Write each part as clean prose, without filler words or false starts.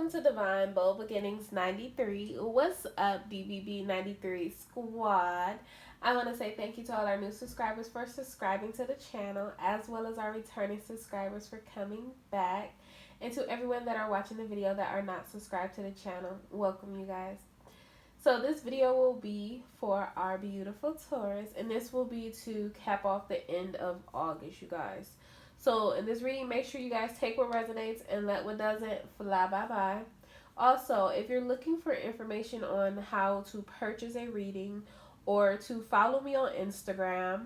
welcome to Divine Bold Beginnings 93. What's up, BBB 93 squad? I want to say thank you to all our new subscribers for subscribing to the channel, as well as our returning subscribers for coming back. And to everyone that are watching the video that are not subscribed to the channel, welcome you guys. So this video will be for our beautiful Taurus, and this will be to cap off the end of August, you guys. So in this reading, make sure you guys take what resonates and let what doesn't fly bye-bye. Also, if you're looking for information on how to purchase a reading or to follow me on Instagram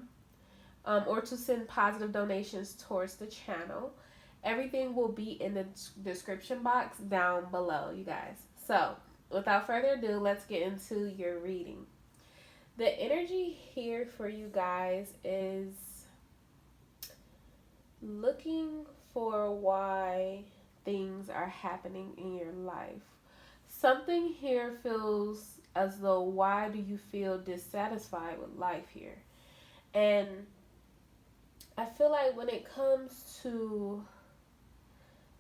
or to send positive donations towards the channel, everything will be in the description box down below, you guys. So without further ado, let's get into your reading. The energy here for you guys is looking for why things are happening in your life. Something here feels as though, why do you feel dissatisfied with life here? And I feel like when it comes to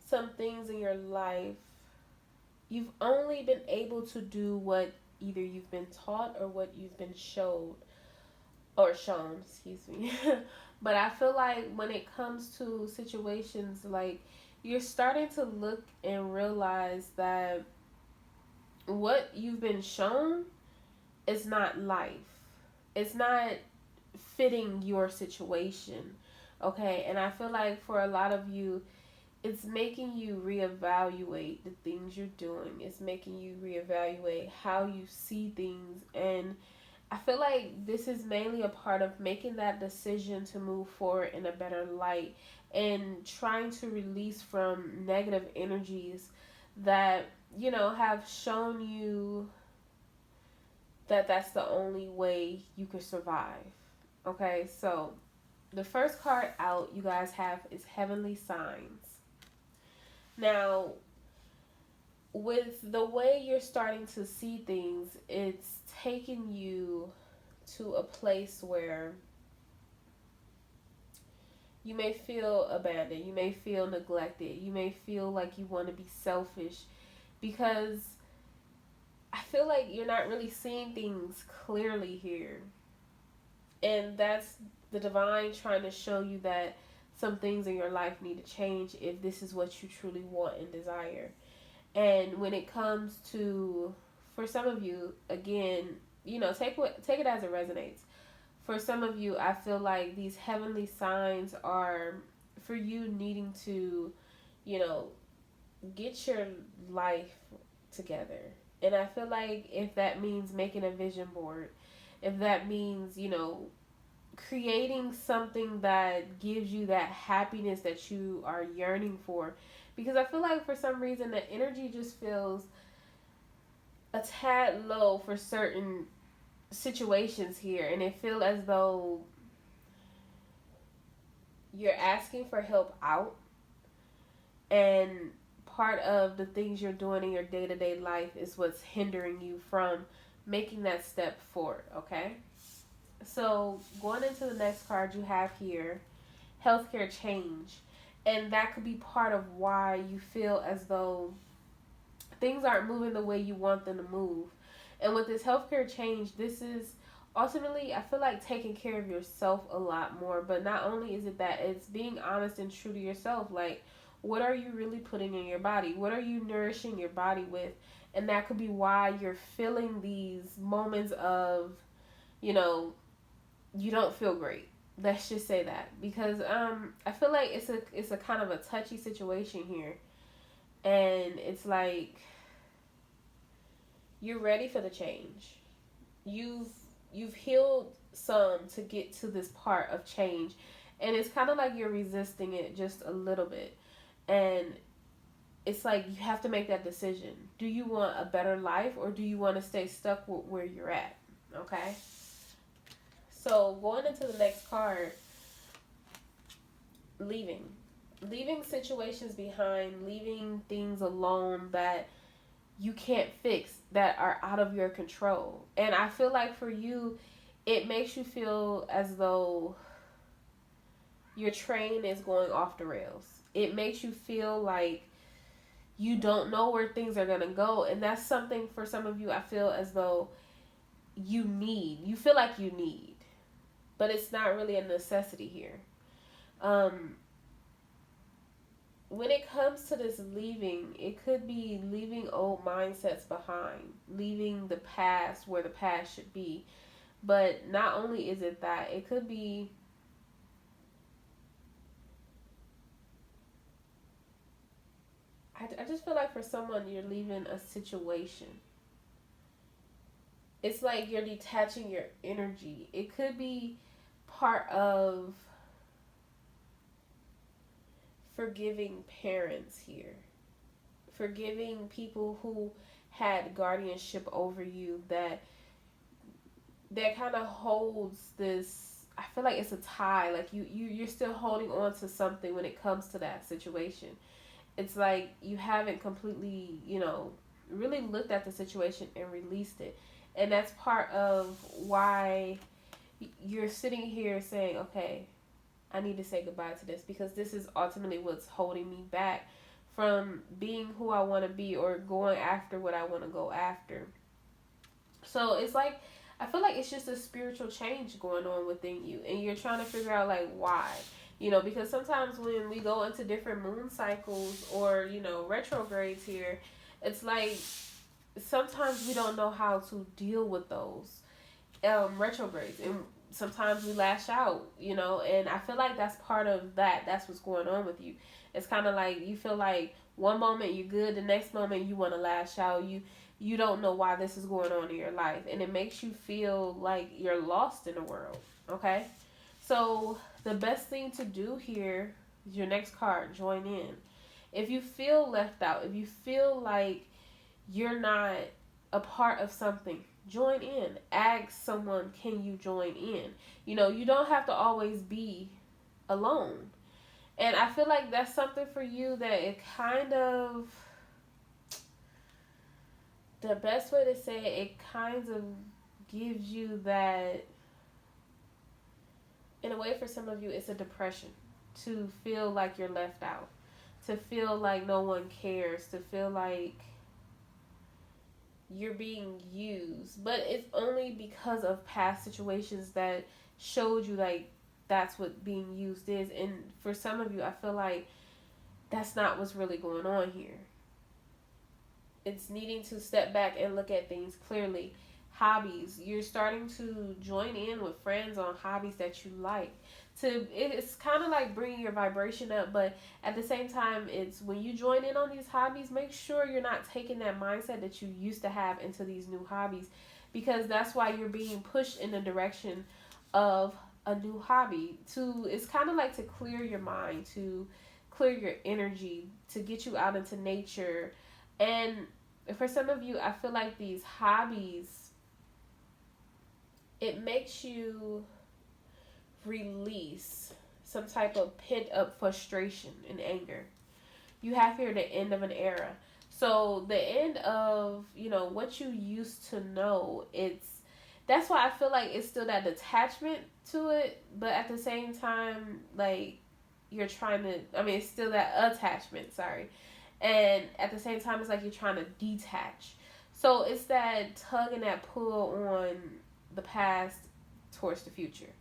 some things in your life, you've only been able to do what either you've been taught or what you've been shown, excuse me. But I feel like when it comes to situations, like, you're starting to look and realize that what you've been shown is not life. It's not fitting your situation, okay? And I feel like for a lot of you, it's making you reevaluate the things you're doing. It's making you reevaluate how you see things. And I feel like this is mainly a part of making that decision to move forward in a better light and trying to release from negative energies that, have shown you that that's the only way you could survive. Okay, so the first card out you guys have is Heavenly Signs. Now, with the way you're starting to see things, it's taking you to a place where you may feel abandoned, you may feel neglected, you may feel like you want to be selfish, because I feel like you're not really seeing things clearly here. And that's the divine trying to show you that some things in your life need to change if this is what you truly want and desire. And when it comes to, for some of you, again, take it as it resonates. For some of you, I feel like these heavenly signs are for you needing to, get your life together. And I feel like if that means making a vision board, if that means, creating something that gives you that happiness that you are yearning for, because I feel like for some reason the energy just feels a tad low for certain situations here, and it feels as though you're asking for help out, and part of the things you're doing in your day-to-day life is what's hindering you from making that step forward. Okay, so going into the next card you have here, healthcare change. And that could be part of why you feel as though things aren't moving the way you want them to move. And with this healthcare change, this is ultimately, I feel like, taking care of yourself a lot more. But not only is it that, it's being honest and true to yourself. Like, what are you really putting in your body? What are you nourishing your body with? And that could be why you're feeling these moments of, you don't feel great. Let's just say that, because I feel like it's a kind of a touchy situation here, and it's like you're ready for the change. You've healed some to get to this part of change, and it's kind of like you're resisting it just a little bit, and it's like you have to make that decision. Do you want a better life, or do you want to stay stuck with where you're at? Okay. So going into the next card, leaving situations behind, leaving things alone that you can't fix, that are out of your control. And I feel like for you, it makes you feel as though your train is going off the rails. It makes you feel like you don't know where things are going to go. And that's something for some of you, I feel as though you feel like you need, but it's not really a necessity here. When it comes to this leaving, it could be leaving old mindsets behind, leaving the past where the past should be. But not only is it that, it could be I just feel like for someone, you're leaving a situation. It's like you're detaching your energy. It could be part of forgiving parents here, forgiving people who had guardianship over you, that kind of holds this. I feel like it's a tie. Like you're still holding on to something when it comes to that situation. It's like you haven't completely, really looked at the situation and released it. And that's part of why you're sitting here saying, okay, I need to say goodbye to this, because this is ultimately what's holding me back from being who I want to be or going after what I want to go after. So it's like, I feel like it's just a spiritual change going on within you, and you're trying to figure out like why. Because sometimes when we go into different moon cycles or, retrogrades here, it's like sometimes we don't know how to deal with those retrogrades, and sometimes we lash out, and I feel like that's part of that. That's what's going on with you. It's kind of like you feel like one moment you're good, the next moment you want to lash out. You don't know why this is going on in your life, and it makes you feel like you're lost in the world. Okay, so the best thing to do here is your next card, join in. If you feel left out, if you feel like you're not a part of something, join in. Ask someone, can you join in? You don't have to always be alone. And I feel like that's something for you that it kind of, the best way to say it kind of gives you that, in a way for some of you, it's a depression. To feel like you're left out. To feel like no one cares. To feel like you're being used. But it's only because of past situations that showed you like that's what being used is. And for some of you, I feel like that's not what's really going on here. It's needing to step back and look at things clearly. Hobbies, you're starting to join in with friends on hobbies that you like. It's kind of like bringing your vibration up, but at the same time, it's when you join in on these hobbies, make sure you're not taking that mindset that you used to have into these new hobbies, because that's why you're being pushed in the direction of a new hobby. It's kind of like to clear your mind, to clear your energy, to get you out into nature. And for some of you, I feel like these hobbies, it makes you release some type of pent up frustration and anger. You have here the end of an era. So the end of, what you used to know, that's why I feel like it's still that detachment to it, but at the same time, like you're trying to, it's still that attachment, sorry. And at the same time, it's like you're trying to detach. So it's that tug and that pull on the past towards the future.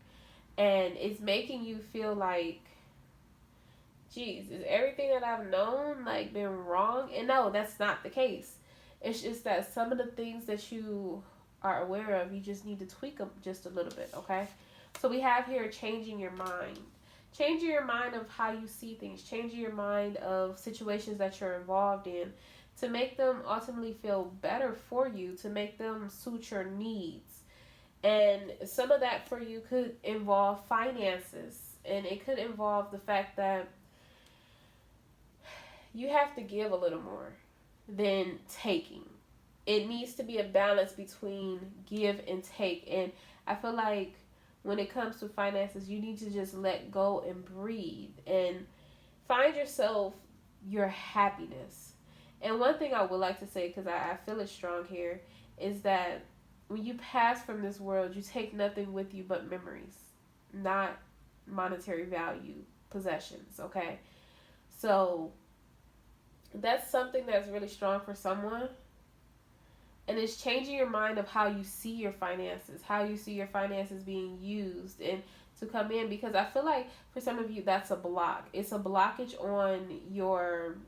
And it's making you feel like, geez, is everything that I've known like been wrong? And no, that's not the case. It's just that some of the things that you are aware of, you just need to tweak them just a little bit, okay? So we have here changing your mind. Changing your mind of how you see things. Changing your mind of situations that you're involved in to make them ultimately feel better for you, to make them suit your needs. And some of that for you could involve finances. And it could involve the fact that you have to give a little more than taking. It needs to be a balance between give and take. And I feel like when it comes to finances, you need to just let go and breathe and find yourself your happiness. And one thing I would like to say, because I feel it strong here, is that when you pass from this world, you take nothing with you but memories, not monetary value, possessions, okay? So That's something that's really strong for someone. And it's changing your mind of how you see your finances, how you see your finances being used and to come in, because I feel like for some of you that's a block. It's a blockage on your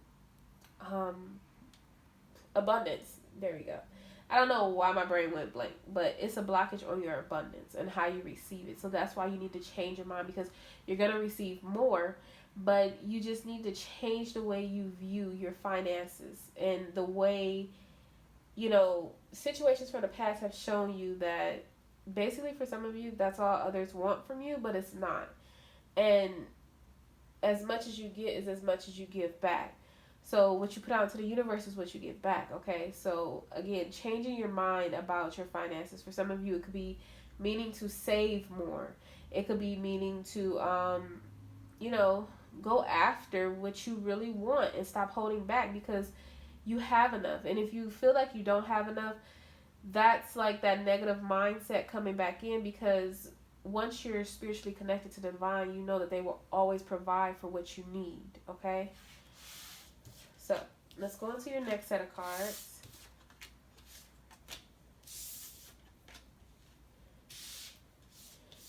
um abundance. There we go. I don't know why my brain went blank, but it's a blockage on your abundance and how you receive it. So that's why you need to change your mind, because you're going to receive more, but you just need to change the way you view your finances and the way, situations from the past have shown you that basically for some of you, that's all others want from you, but it's not. And as much as you get is as much as you give back. So what you put out into the universe is what you get back, okay? So again, changing your mind about your finances. For some of you, it could be meaning to save more. It could be meaning to, go after what you really want and stop holding back, because you have enough. And if you feel like you don't have enough, that's like that negative mindset coming back in, because once you're spiritually connected to the divine, you know that they will always provide for what you need, okay? So, let's go into your next set of cards.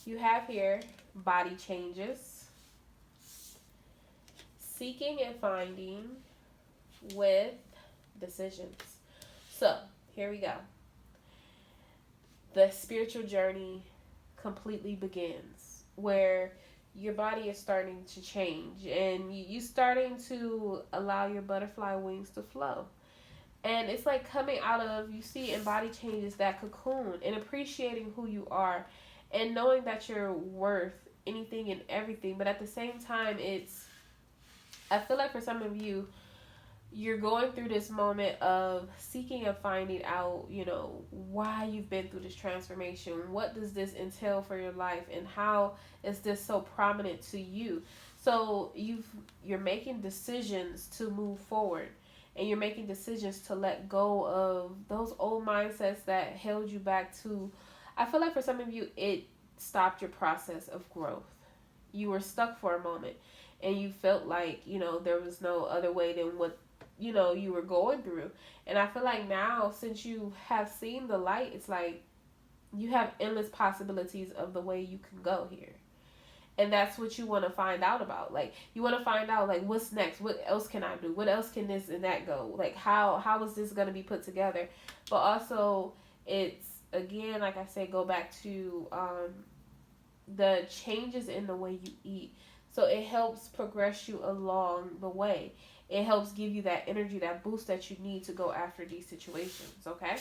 You have here body changes, seeking and finding, with decisions. So, here we go. The spiritual journey completely begins, where your body is starting to change and you starting to allow your butterfly wings to flow. And it's like coming out of, you see in body changes, that cocoon, and appreciating who you are and knowing that you're worth anything and everything. But at the same time, I feel like for some of you, you're going through this moment of seeking and finding out, why you've been through this transformation. What does this entail for your life, and how is this so prominent to you? So you're making decisions to move forward, and you're making decisions to let go of those old mindsets that held you back to. I feel like for some of you, it stopped your process of growth. You were stuck for a moment, and you felt like, there was no other way than what you were going through. And I feel like now, since you have seen the light, it's like you have endless possibilities of the way you can go here. And that's what you want to find out about. Like, you want to find out, like, what's next? What else can I do? What else can this and that go? Like, how is this going to be put together? But also, it's, again, like I said, go back to the changes in the way you eat. So it helps progress you along the way. It helps give you that energy, that boost that you need to go after these situations, okay?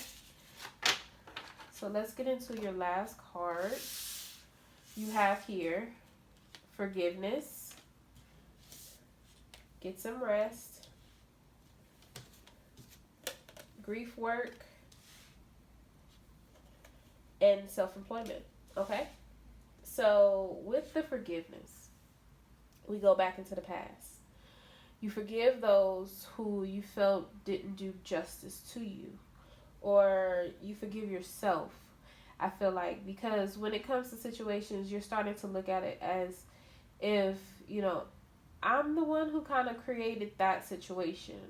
So let's get into your last card. You have here forgiveness, get some rest, grief work, and self-employment, okay? So with the forgiveness, we go back into the past. You forgive those who you felt didn't do justice to you, or you forgive yourself, I feel like, because when it comes to situations, you're starting to look at it as if, I'm the one who kind of created that situation.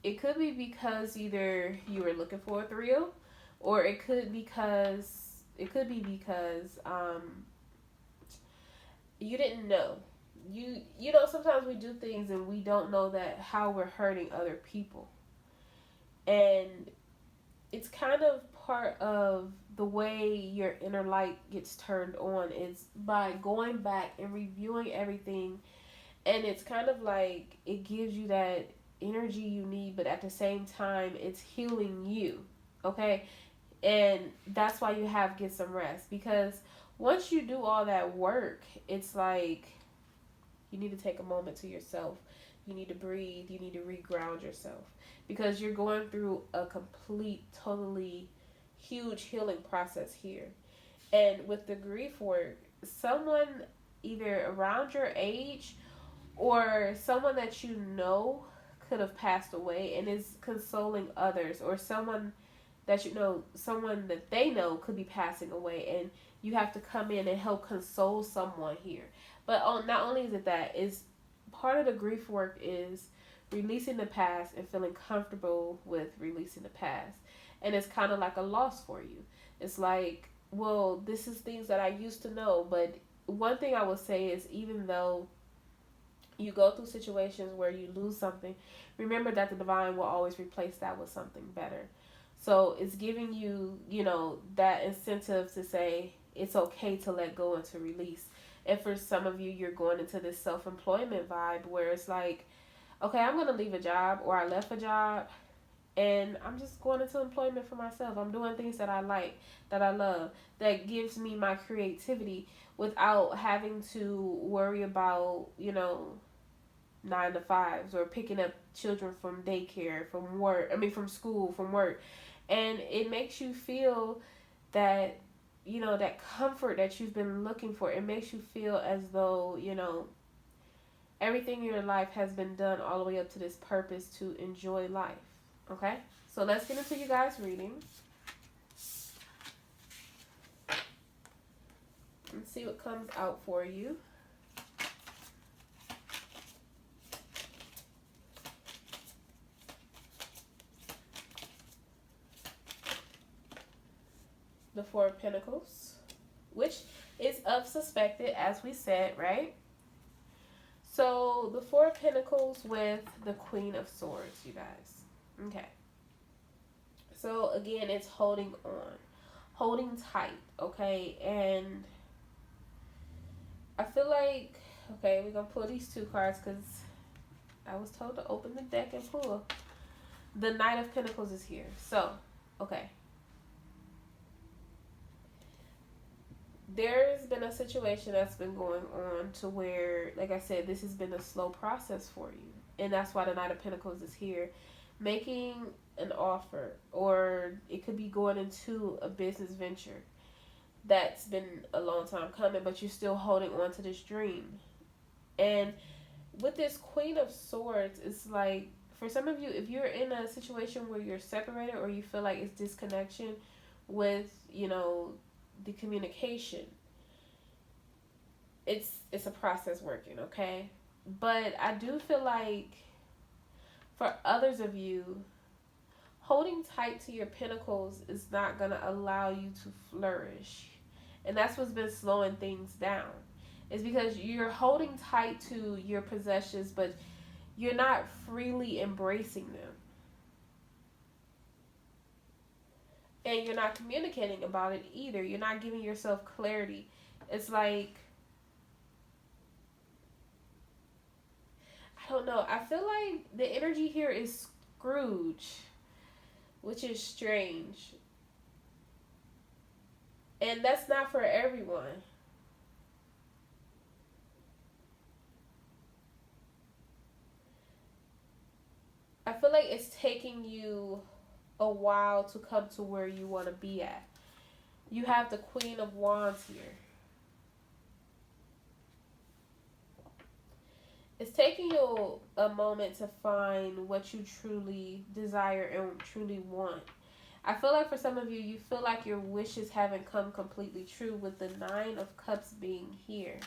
It could be because either you were looking for a thrill, or it could be because you didn't know. Sometimes we do things and we don't know that how we're hurting other people. And it's kind of part of the way your inner light gets turned on, is by going back and reviewing everything. And it's kind of like it gives you that energy you need, but at the same time, it's healing you. Okay? And that's why you have get some rest, because once you do all that work, it's like you need to take a moment to yourself. You need to breathe. You need to reground yourself, because you're going through a complete, totally huge healing process here. And with the grief work, someone either around your age or someone that could have passed away and is consoling others, or someone someone that they know could be passing away, and you have to come in and help console someone here. But not only is it that, is part of the grief work is releasing the past and feeling comfortable with releasing the past. And it's kind of like a loss for you. It's like, well, this is things that I used to know. But one thing I would say is, even though you go through situations where you lose something, remember that the divine will always replace that with something better. So it's giving you, that incentive to say it's okay to let go and to release. And for some of you, you're going into this self-employment vibe where it's like, okay, I'm going to leave a job, or I left a job and I'm just going into employment for myself. I'm doing things that I like, that I love, that gives me my creativity without having to worry about, 9 to 5s, or picking up children from daycare, from work, from school, from work. And it makes you feel that, that comfort that you've been looking for. It makes you feel as though, everything in your life has been done all the way up to this purpose to enjoy life. Okay? So let's get into you guys' reading. And see what comes out for you. The Four of Pentacles, which is of suspected, as we said, right? So the Four of Pentacles with the Queen of Swords, you guys. Okay. So again, it's holding on, holding tight, okay? And I feel like, okay, we're going to pull these 2 cards because I was told to open the deck and pull. The Knight of Pentacles is here. So, okay. There's been a situation that's been going on to where, like I said, this has been a slow process for you. And that's why the Knight of Pentacles is here. Making an offer, or it could be going into a business venture that's been a long time coming, but you're still holding on to this dream. And with this Queen of Swords, it's like, for some of you, if you're in a situation where you're separated, or you feel like it's disconnection with, the communication, it's a process working, okay? But I do feel like for others of you, holding tight to your pentacles is not going to allow you to flourish. And that's what's been slowing things down. It's because you're holding tight to your possessions, but you're not freely embracing them. And you're not communicating about it either. You're not giving yourself clarity. It's like, I don't know. I feel like the energy here is Scrooge, which is strange. And that's not for everyone. I feel like it's taking you a while to come to where you want to be at. You have the Queen of Wands here. It's taking you a moment to find what you truly desire and truly want. I feel like for some of you, you feel like your wishes haven't come completely true with the 9 of Cups being here.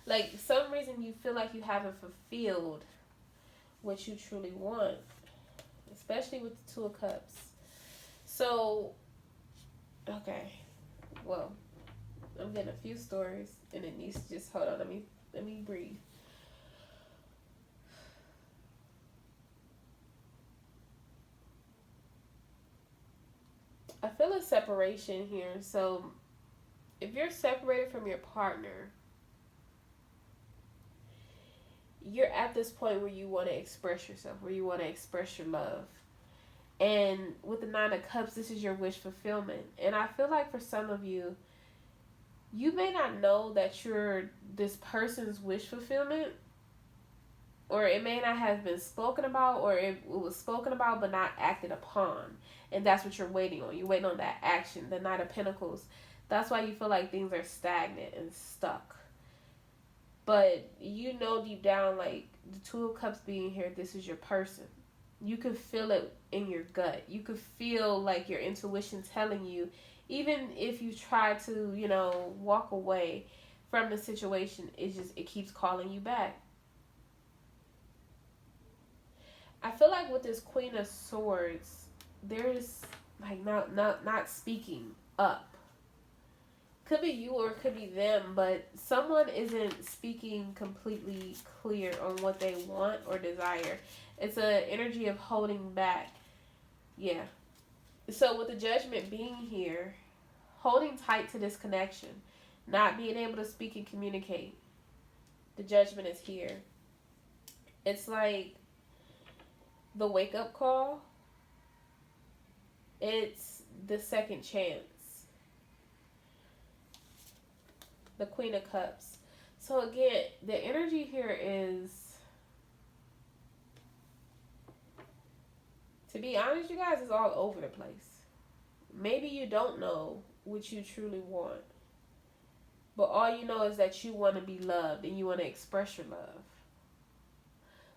Like, some reason you feel like you haven't fulfilled what you truly want, especially with the 2 of Cups. So, okay, well, I'm getting a few stories, and it needs to just, hold on, let me breathe. I feel a separation here. So, if you're separated from your partner, you're at this point where you want to express yourself, where you want to express your love. And with the 9 of Cups, this is your wish fulfillment. And I feel like for some of you, you may not know that you're this person's wish fulfillment, or it may not have been spoken about, or it was spoken about but not acted upon. And that's what you're waiting on. You're waiting on that action, the 9 of Pentacles. That's why you feel like things are stagnant and stuck. But you know deep down, like, the 2 of Cups being here, this is your person. You could feel it in your gut. You could feel like your intuition telling you, even if you try to, walk away from the situation, it keeps calling you back. I feel like with this Queen of Swords, there's like not speaking up. Could be you or it could be them, but someone isn't speaking completely clear on what they want or desire. It's an energy of holding back. Yeah. So with the Judgment being here, holding tight to this connection, not being able to speak and communicate. The Judgment is here. It's like the wake up call. It's the second chance. The Queen of Cups. So again, the energy here is, to be honest, you guys, is all over the place. Maybe you don't know what you truly want, but all you know is that you want to be loved and you want to express your love.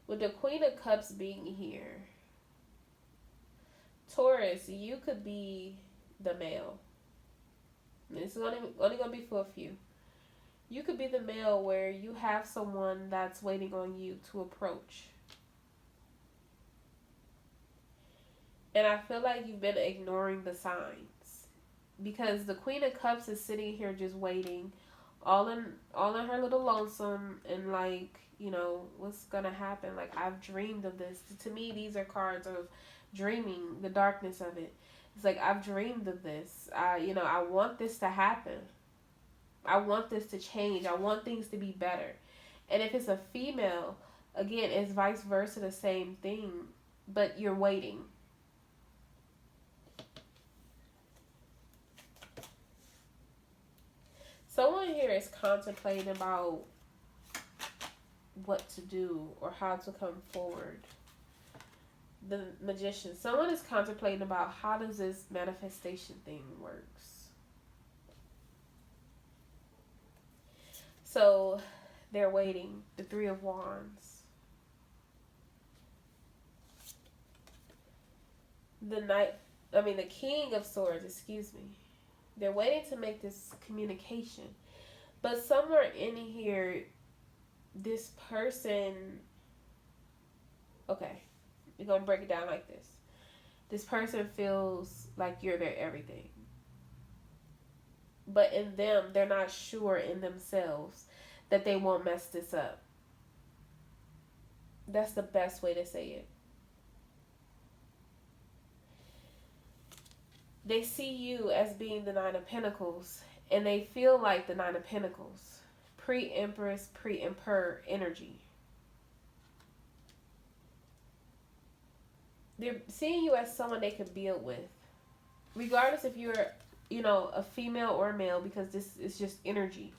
With the Queen of Cups being here, Taurus, you could be the male. This is only going to be for a few. You could be the male where you have someone that's waiting on you to approach. And I feel like you've been ignoring the signs. Because the Queen of Cups is sitting here just waiting, all in her little lonesome, and like, you know, what's gonna happen? Like, I've dreamed of this. To me, these are cards of dreaming, the darkness of it. It's like, I've dreamed of this. I want this to happen. I want this to change. I want things to be better. And if it's a female, again, it's vice versa, the same thing, but you're waiting. Someone here is contemplating about what to do or how to come forward. The Magician. Someone is contemplating about how does this manifestation thing works. So they're waiting. The Three of Wands. The King of Swords, excuse me. They're waiting to make this communication. But somewhere in here, this person... Okay, we're going to break it down like this. This person feels like you're their everything. But in them, they're not sure in themselves that they won't mess this up. That's the best way to say it. They see you as being the Nine of Pentacles, and they feel like the Nine of Pentacles. Pre-Empress, pre-Emperor energy. They're seeing you as someone they can build with. Regardless if you're, a female or a male, because this is just energy.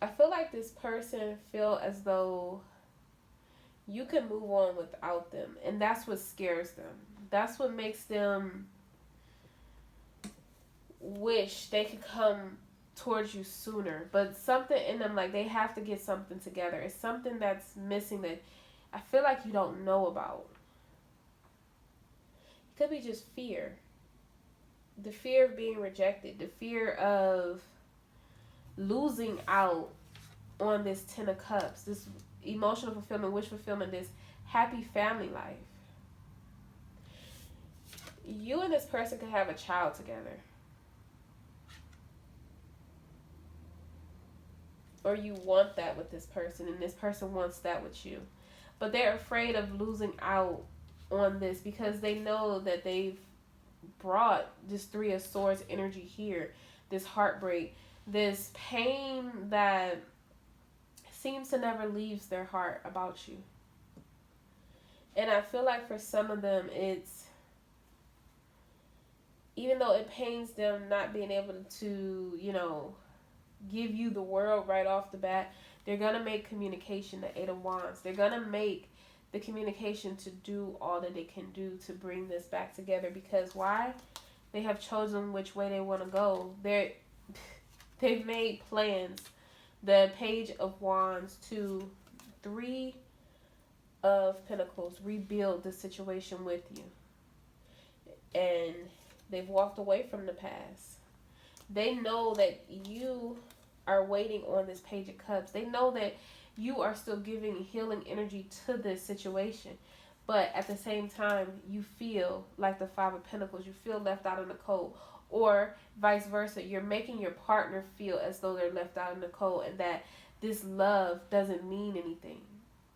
I feel like this person feel as though you can move on without them, and that's what scares them. That's what makes them wish they could come towards you sooner. But something in them, like, they have to get something together. It's something that's missing that I feel like you don't know about. It could be just fear. The fear of being rejected. The fear of losing out on this Ten of Cups. This emotional fulfillment, wish fulfillment, this happy family life. You and this person could have a child together. Or you want that with this person, and this person wants that with you. But they're afraid of losing out on this because they know that they've brought this Three of Swords energy here. This heartbreak, this pain that seems to never leaves their heart about you. And I feel like for some of them, it's, even though it pains them not being able to, give you the world right off the bat, they're going to make communication the Eight of Wands. They're going to make the communication to do all that they can do to bring this back together. Because why? They have chosen which way they want to go. They've made plans. The Page of Wands to Three of Pentacles. Rebuild the situation with you. And they've walked away from the past. They know that you are waiting on this Page of Cups. They know that you are still giving healing energy to this situation. But at the same time, you feel like the Five of Pentacles. You feel left out in the cold. Or vice versa. You're making your partner feel as though they're left out in the cold and that this love doesn't mean anything.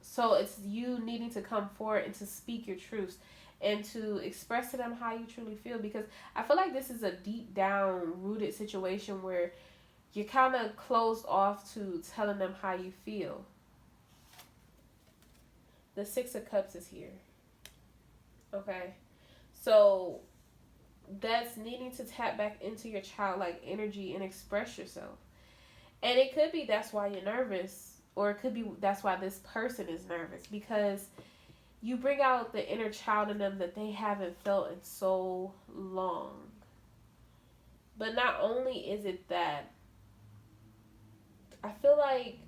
So it's you needing to come forward and to speak your truths and to express to them how you truly feel, because I feel like this is a deep down rooted situation where you're kind of closed off to telling them how you feel. The Six of Cups is here. Okay. So that's needing to tap back into your childlike energy and express yourself. And it could be that's why you're nervous, or it could be that's why this person is nervous, because you bring out the inner child in them that they haven't felt in so long. But not only is it that, I feel like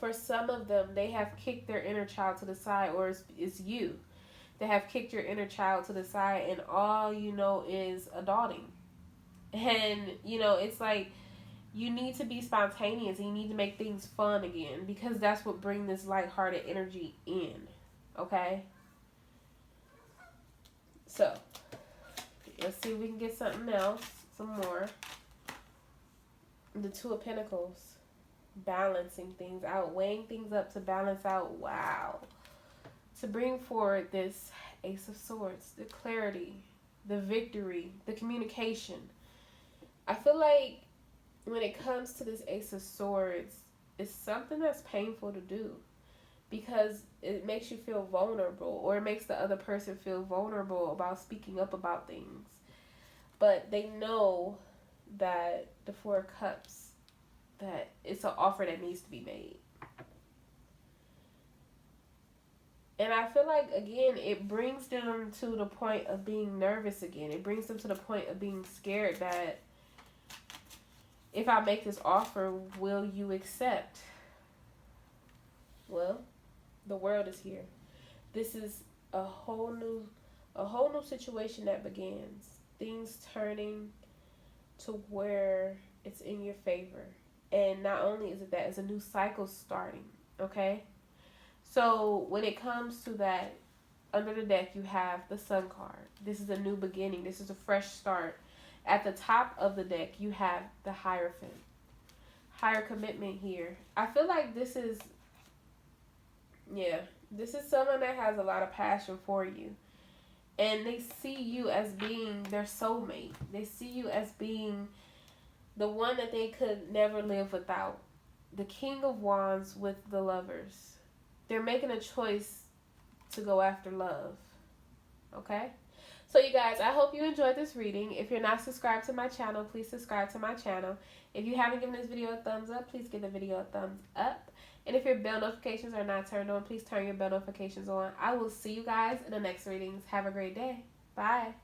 for some of them, they have kicked their inner child to the side, or it's you. They have kicked your inner child to the side, and all you know is adulting. And, you know, it's like you need to be spontaneous and you need to make things fun again, because that's what brings this lighthearted energy in. Okay? So, let's see if we can get something else. Some more. The Two of Pentacles. Balancing things out. Weighing things up to balance out. Wow. To bring forward this Ace of Swords. The clarity. The victory. The communication. I feel like when it comes to this Ace of Swords, it's something that's painful to do, because it makes you feel vulnerable, or it makes the other person feel vulnerable about speaking up about things. But they know that the Four of Cups, that it's an offer that needs to be made. And I feel like, again, it brings them to the point of being nervous again. It brings them to the point of being scared that, if I make this offer, will you accept? Well, the World is here. This is a whole new situation that begins. Things turning to where it's in your favor. And not only is it that, it's a new cycle starting. Okay? So when it comes to that, under the deck you have the Sun card. This is a new beginning. This is a fresh start. At the top of the deck, you have the Hierophant. Higher commitment here. I feel like this is someone that has a lot of passion for you. And they see you as being their soulmate. They see you as being the one that they could never live without. The King of Wands with the Lovers. They're making a choice to go after love. Okay? So you guys, I hope you enjoyed this reading. If you're not subscribed to my channel, please subscribe to my channel. If you haven't given this video a thumbs up, please give the video a thumbs up. And if your bell notifications are not turned on, please turn your bell notifications on. I will see you guys in the next readings. Have a great day. Bye.